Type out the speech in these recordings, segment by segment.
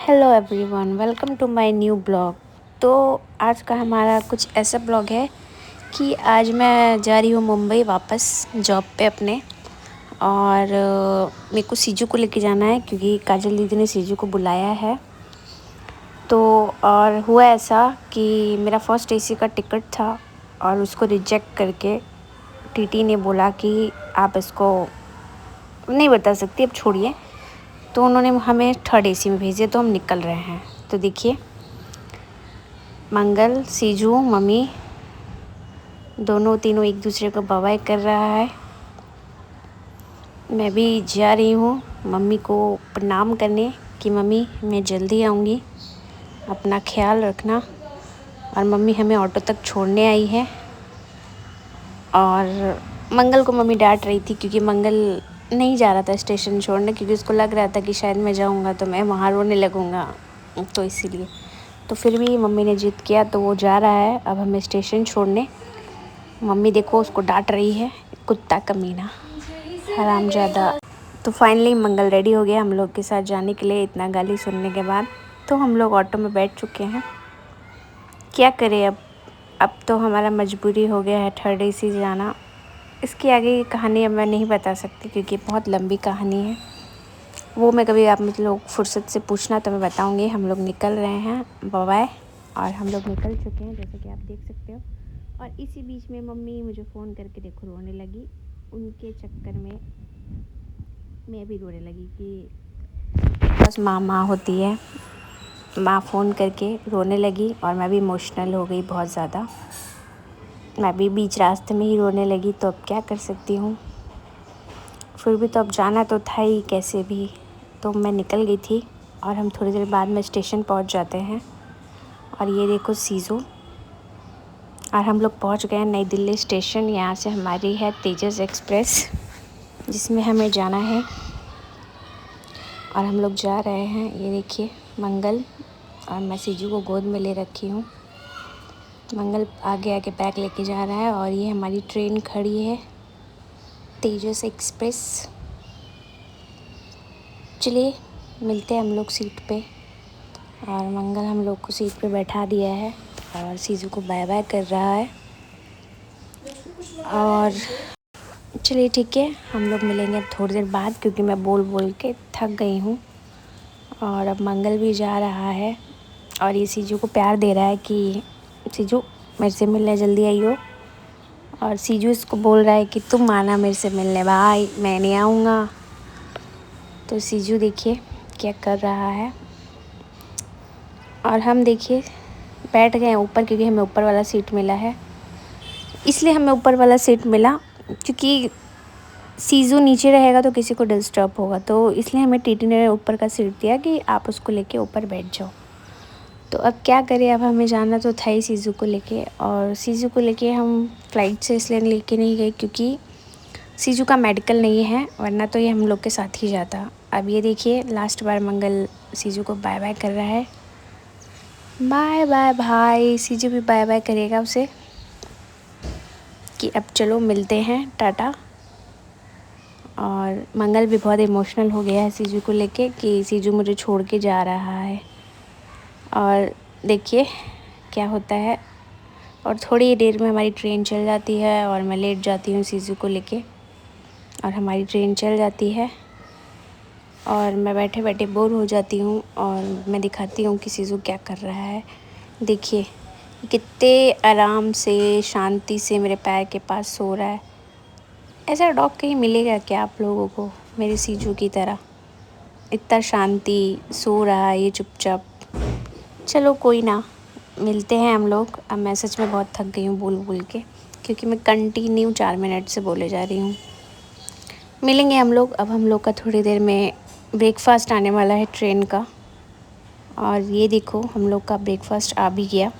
Hello everyone, welcome to my new blog. तो आज का हमारा कुछ ऐसा ब्लॉग है कि आज मैं जा रही हूँ मुंबई वापस जॉब पे अपने। और मेरे को सीजू को लेके जाना है क्योंकि काजल दीदी ने सीजू को बुलाया है। तो और हुआ ऐसा कि मेरा फर्स्ट एसी का टिकट था और उसको रिजेक्ट करके टीटी ने बोला कि आप इसको नहीं बता सकती, अब छोड़िए। तो उन्होंने हमें थर्ड एसी में भेजे, तो हम निकल रहे हैं। तो देखिए, मंगल, सीजू, मम्मी दोनों तीनों एक दूसरे को बाय कर रहा है। मैं भी जा रही हूँ मम्मी को प्रणाम करने कि मम्मी मैं जल्दी आऊँगी, अपना ख्याल रखना। और मम्मी हमें ऑटो तक छोड़ने आई है। और मंगल को मम्मी डांट रही थी क्योंकि मंगल नहीं जा रहा था स्टेशन छोड़ने, क्योंकि उसको लग रहा था कि शायद मैं जाऊँगा तो मैं वहाँ रोने लगूँगा, तो इसीलिए। तो फिर भी मम्मी ने जिद किया तो वो जा रहा है अब हमें स्टेशन छोड़ने। मम्मी देखो उसको डांट रही है, कुत्ता कमीना, हरामजादा। तो फाइनली मंगल रेडी हो गया हम लोग के साथ जाने के लिए। इतना गाली सुनने के बाद तो हम लोग ऑटो में बैठ चुके हैं। क्या करें अब तो हमारा मजबूरी हो गया है थर्ड एसी जाना। इसकी आगे की कहानी अब मैं नहीं बता सकती क्योंकि बहुत लंबी कहानी है। वो मैं कभी आप लोग फुर्सत से पूछना तो मैं बताऊंगी। हम लोग निकल रहे हैं, बाय। और हम लोग निकल चुके हैं जैसे कि आप देख सकते हो। और इसी बीच में मम्मी मुझे फ़ोन करके देखो रोने लगी। उनके चक्कर में मैं भी रोने लगी कि बस माँ होती है। माँ फ़ोन करके रोने लगी और मैं भी इमोशनल हो गई बहुत ज़्यादा। मैं भी बीच रास्ते में ही रोने लगी, तो अब क्या कर सकती हूँ। फिर भी तो अब जाना तो था ही कैसे भी। तो मैं निकल गई थी और हम थोड़ी देर बाद में स्टेशन पहुँच जाते हैं। और ये देखो सीजू। और हम लोग पहुँच गए नई दिल्ली स्टेशन। यहाँ से हमारी है तेजस एक्सप्रेस जिसमें हमें जाना है। और हम लोग जा रहे हैं। ये देखिए मंगल और मैं सीजू को गोद में ले रखी हूँ। मंगल आगे आगे बैग लेके जा रहा है। और ये हमारी ट्रेन खड़ी है, तेजस एक्सप्रेस। चलिए मिलते हैं हम लोग सीट पे। और मंगल हम लोग को सीट पे बैठा दिया है और सीजू को बाय बाय कर रहा है। और चलिए ठीक है, हम लोग मिलेंगे अब थोड़ी देर बाद क्योंकि मैं बोल बोल के थक गई हूँ। और अब मंगल भी जा रहा है और ये सीजू को प्यार दे रहा है कि सीजू मेरे से मिलने जल्दी आई हो। और सीजू इसको बोल रहा है कि तुम आना मेरे से मिलने, भाई मैं नहीं आऊँगा। तो सीजू देखिए क्या कर रहा है। और हम देखिए बैठ गए ऊपर क्योंकि हमें ऊपर वाला सीट मिला है। इसलिए हमें ऊपर वाला सीट मिला क्योंकि सीजू नीचे रहेगा तो किसी को डिस्टर्ब होगा, तो इसलिए हमें टीटी ने ऊपर का सीट दिया कि आप उसको लेके ऊपर बैठ जाओ। तो अब क्या करें, अब हमें जाना तो था ही सीजू को लेके। और सीजू को लेके हम फ़्लाइट से इसलिए लेके नहीं गए क्योंकि सीजू का मेडिकल नहीं है, वरना तो ये हम लोग के साथ ही जाता। अब ये देखिए लास्ट बार मंगल सीजू को बाय बाय कर रहा है। बाय बाय भाई। सीजू भी बाय बाय करेगा उसे कि अब चलो मिलते हैं, टाटा। और मंगल भी बहुत इमोशनल हो गया है सीजू को लेके कि सीजू मुझे छोड़ के जा रहा है। और देखिए क्या होता है। और थोड़ी देर में हमारी ट्रेन चल जाती है और मैं लेट जाती हूँ सीजू को लेके। और हमारी ट्रेन चल जाती है और मैं बैठे बैठे बोर हो जाती हूँ। और मैं दिखाती हूँ कि सीजू क्या कर रहा है। देखिए कितने आराम से शांति से मेरे पैर के पास सो रहा है। ऐसा डॉग कहीं मिलेगा क्या आप लोगों को मेरे सीजू की तरह? इतना शांति सो रहा है ये चुपचाप। चलो कोई ना, मिलते हैं हम लोग। अब मैं सच में बहुत थक गई हूँ बोल बोल के क्योंकि मैं कंटिन्यू 4 मिनट से बोले जा रही हूँ। मिलेंगे हम लोग। अब हम लोग का थोड़ी देर में ब्रेकफास्ट आने वाला है ट्रेन का। और ये देखो हम लोग का ब्रेकफास्ट आ भी गया।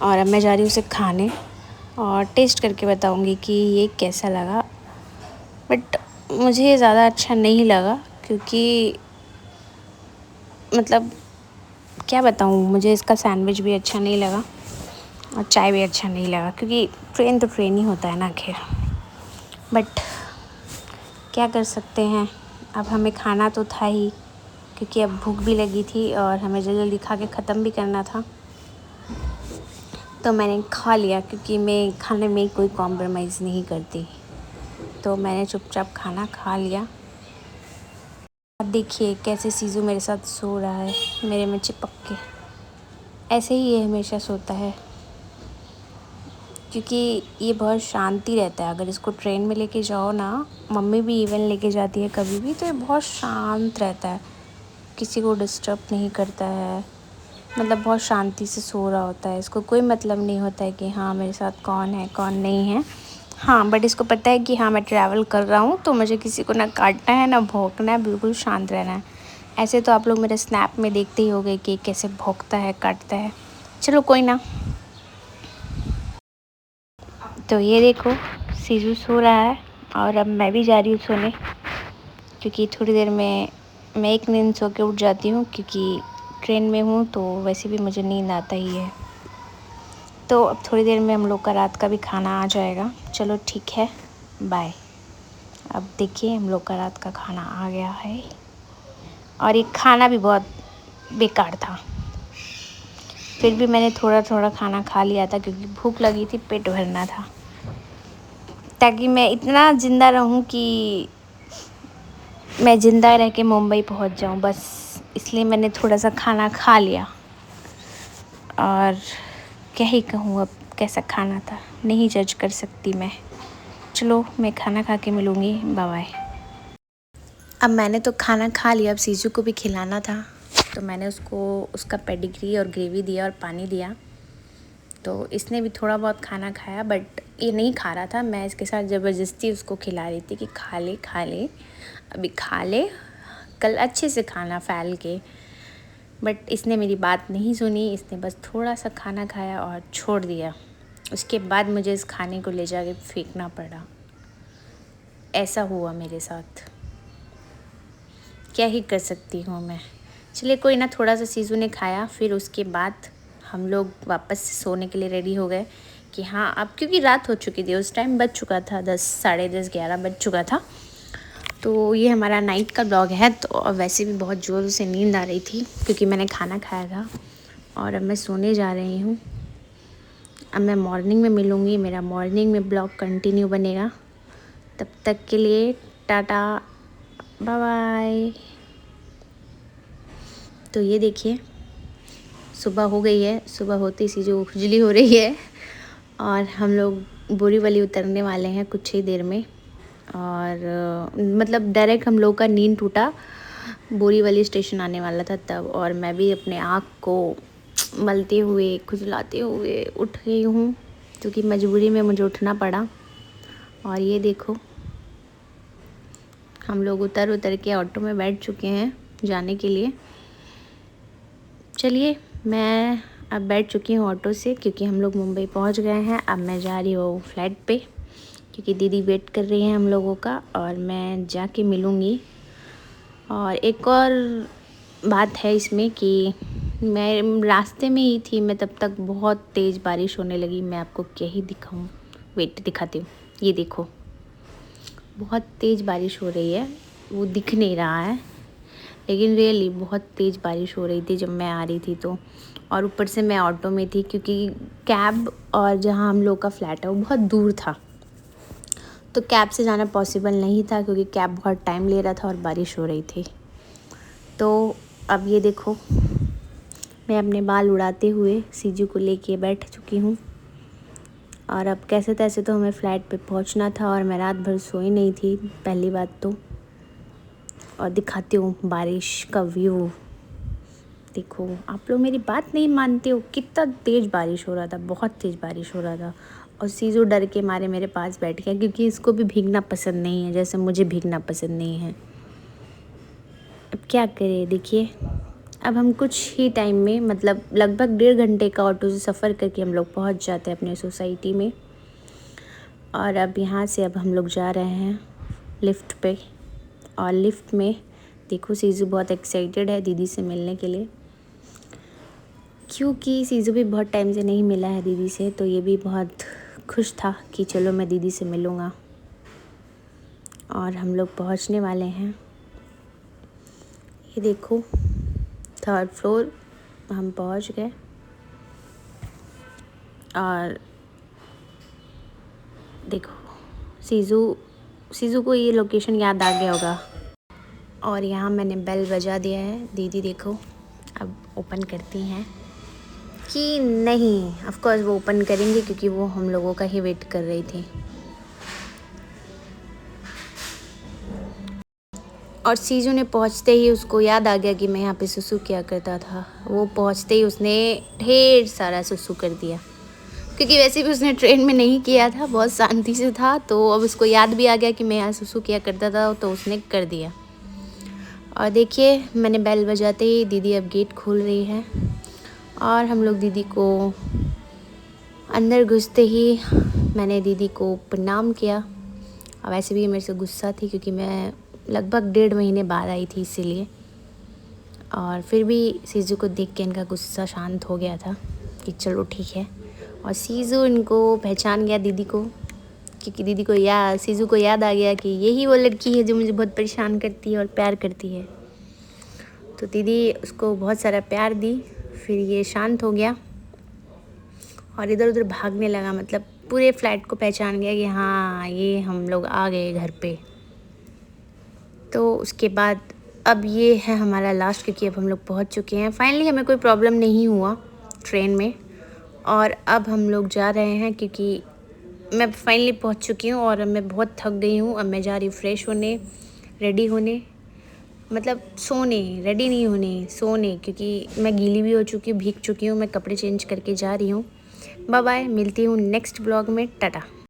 और अब मैं जा रही हूँ उसे खाने और टेस्ट करके बताऊँगी कि ये कैसा लगा। बट मुझे ज़्यादा अच्छा नहीं लगा क्योंकि मतलब क्या बताऊँ, मुझे इसका सैंडविच भी अच्छा नहीं लगा और चाय भी अच्छा नहीं लगा क्योंकि ट्रेन तो ट्रेन ही होता है ना। खैर बट क्या कर सकते हैं, अब हमें खाना तो था ही क्योंकि अब भूख भी लगी थी और हमें जल्दी जल्दी खा के ख़त्म भी करना था। तो मैंने खा लिया क्योंकि मैं खाने में कोई कॉम्प्रोमाइज़ नहीं करती। तो मैंने चुपचाप खाना खा लिया। अब देखिए कैसे सीजू मेरे साथ सो रहा है, मेरे में चिपक के। ऐसे ही ये हमेशा सोता है क्योंकि ये बहुत शांति रहता है। अगर इसको ट्रेन में लेके जाओ ना, मम्मी भी इवन लेके जाती है कभी भी, तो ये बहुत शांत रहता है, किसी को डिस्टर्ब नहीं करता है। मतलब बहुत शांति से सो रहा होता है। इसको कोई मतलब नहीं होता है कि हाँ मेरे साथ कौन है कौन नहीं है। हाँ बट इसको पता है कि हाँ मैं ट्रैवल कर रहा हूँ तो मुझे किसी को ना काटना है ना भौंकना है, बिल्कुल शांत रहना है। ऐसे तो आप लोग मेरे स्नैप में देखते ही होंगे कि कैसे भौंकता है काटता है। चलो कोई ना। तो ये देखो सीजू सो रहा है और अब मैं भी जा रही हूँ सोने, क्योंकि थोड़ी देर में मैं एक नींद सो के उठ जाती हूँ, क्योंकि ट्रेन में हूँ तो वैसे भी मुझे नींद आता ही है। तो अब थोड़ी देर में हम लोग का रात का भी खाना आ जाएगा। चलो ठीक है, बाय। अब देखिए हम लोग का रात का खाना आ गया है और ये खाना भी बहुत बेकार था। फिर भी मैंने थोड़ा थोड़ा खाना खा लिया था क्योंकि भूख लगी थी, पेट भरना था, ताकि मैं इतना ज़िंदा रहूं कि मैं ज़िंदा रह के मुंबई पहुंच जाऊं, बस इसलिए मैंने थोड़ा सा खाना खा लिया। और क्या ही कहूँ, अब कैसा खाना था नहीं जज कर सकती मैं। चलो मैं खाना खा के मिलूँगी, बाय बाय। अब मैंने तो खाना खा लिया, अब सीजू को भी खिलाना था, तो मैंने उसको उसका पेडिग्री और ग्रेवी दिया और पानी दिया। तो इसने भी थोड़ा बहुत खाना खाया, बट ये नहीं खा रहा था। मैं इसके साथ ज़बरदस्ती उसको खिला रही थी कि खा ले खा ले, अभी खा ले, कल अच्छे से खाना फैल के। बट इसने मेरी बात नहीं सुनी, इसने बस थोड़ा सा खाना खाया और छोड़ दिया। उसके बाद मुझे इस खाने को ले जाके फेंकना पड़ा। ऐसा हुआ मेरे साथ, क्या ही कर सकती हूँ मैं। चलिए कोई ना, थोड़ा सा सीजू ने खाया, फिर उसके बाद हम लोग वापस से सोने के लिए रेडी हो गए कि हाँ अब, क्योंकि रात हो चुकी थी, उस टाइम बज चुका था 10, साढ़े 10, 11 बज चुका था। तो ये हमारा नाइट का ब्लॉग है। तो वैसे भी बहुत ज़ोर से नींद आ रही थी क्योंकि मैंने खाना खाया था और अब मैं सोने जा रही हूँ। अब मैं मॉर्निंग में मिलूँगी, मेरा मॉर्निंग में ब्लॉग कंटिन्यू बनेगा। तब तक के लिए टाटा, बाय बाय। तो ये देखिए सुबह हो गई है, सुबह होती सी जो खुजली हो रही है और हम लोग बोरीवली उतरने वाले हैं कुछ ही देर में। और मतलब डायरेक्ट हम लोग का नींद टूटा बोरीवली स्टेशन आने वाला था तब, और मैं भी अपने आँख को मलते हुए खुजलाते हुए उठ गई हूँ, क्योंकि मजबूरी में मुझे उठना पड़ा। और ये देखो हम लोग उतर के ऑटो में बैठ चुके हैं जाने के लिए। चलिए मैं अब बैठ चुकी हूँ ऑटो से, क्योंकि हम लोग मुंबई पहुँच गए हैं। अब मैं जा रही हूँ फ्लाइट पे, क्योंकि दीदी वेट कर रही हैं हम लोगों का, और मैं जाके मिलूँगी। और एक और बात है इसमें कि मैं रास्ते में ही थी, मैं तब तक बहुत तेज़ बारिश होने लगी। मैं आपको क्या ही दिखाऊं, वेट दिखाती हूँ। ये देखो बहुत तेज़ बारिश हो रही है, वो दिख नहीं रहा है लेकिन रियली बहुत तेज़ बारिश हो रही थी जब मैं आ रही थी तो। और ऊपर से मैं ऑटो में थी, क्योंकि कैब और जहाँ हम लोग का फ्लैट है वो बहुत दूर था, तो कैब से जाना पॉसिबल नहीं था, क्योंकि कैब बहुत टाइम ले रहा था और बारिश हो रही थी। तो अब ये देखो मैं अपने बाल उड़ाते हुए सीजू को लेके बैठ चुकी हूँ। और अब कैसे तैसे तो हमें फ़्लाइट पे पहुँचना था, और मैं रात भर सोई नहीं थी पहली बात तो। और दिखाती हूँ बारिश का व्यू। देखो आप लोग मेरी बात नहीं मानते हो, कितना तेज़ बारिश हो रहा था, बहुत तेज़ बारिश हो रहा था। और सीजू डर के मारे मेरे पास बैठ गया, क्योंकि इसको भी भीगना पसंद नहीं है जैसे मुझे भीगना पसंद नहीं है। अब क्या करें, देखिए अब हम कुछ ही टाइम में, मतलब लगभग 1.5 घंटे का ऑटो से सफ़र करके हम लोग पहुंच जाते हैं अपने सोसाइटी में। और अब यहाँ से अब हम लोग जा रहे हैं लिफ्ट पे। और लिफ्ट में देखो सीजू बहुत एक्साइटेड है दीदी से मिलने के लिए, क्योंकि सीजू भी बहुत टाइम से नहीं मिला है दीदी से, तो ये भी बहुत खुश था कि चलो मैं दीदी से मिलूँगा। और हम लोग पहुँचने वाले हैं। ये देखो 3rd फ्लोर हम पहुंच गए और देखो सीजू को ये लोकेशन याद आ गया होगा। और यहाँ मैंने बेल बजा दिया है। दीदी देखो अब ओपन करती हैं कि नहीं, ऑफ कोर्स वो ओपन करेंगे क्योंकि वो हम लोगों का ही वेट कर रही थी। और सीजू ने पहुँचते ही उसको याद आ गया कि मैं यहाँ पे सुसु किया करता था। वो पहुँचते ही उसने ढेर सारा सुसु कर दिया, क्योंकि वैसे भी उसने ट्रेन में नहीं किया था, बहुत शांति से था। तो अब उसको याद भी आ गया कि मैं यहाँ सुसु किया करता था, तो उसने कर दिया। और देखिए मैंने बेल बजाते ही दीदी अब गेट खोल रही है और हम लोग दीदी को अंदर घुसते ही मैंने दीदी को प्रणाम किया। और वैसे भी मेरे से गुस्सा थी क्योंकि मैं लगभग 1.5 महीने बाद आई थी इसीलिए। और फिर भी सीजू को देख के इनका गुस्सा शांत हो गया था कि चलो ठीक है। और सीजू इनको पहचान गया दीदी को, क्योंकि दीदी को सीजू को याद आ गया कि यही वो लड़की है जो मुझे बहुत परेशान करती है और प्यार करती है। तो दीदी उसको बहुत सारा प्यार दी। फिर ये शांत हो गया और इधर उधर भागने लगा, मतलब पूरे फ्लैट को पहचान गया कि हाँ ये हम लोग आ गए घर पे। तो उसके बाद अब ये है हमारा लास्ट, क्योंकि अब हम लोग पहुंच चुके हैं। फाइनली हमें कोई प्रॉब्लम नहीं हुआ ट्रेन में। और अब हम लोग जा रहे हैं क्योंकि मैं फाइनली पहुंच चुकी हूँ और मैं बहुत थक गई हूँ। अब मैं जा रही हूँ फ्रेश होने, रेडी होने, मतलब सोने, रेडी नहीं होने, सोने, क्योंकि मैं गीली भी हो चुकी हूँ, भीग चुकी हूँ। मैं कपड़े चेंज करके जा रही हूँ। बाय बाय, मिलती हूँ नेक्स्ट ब्लॉग में। टाटा।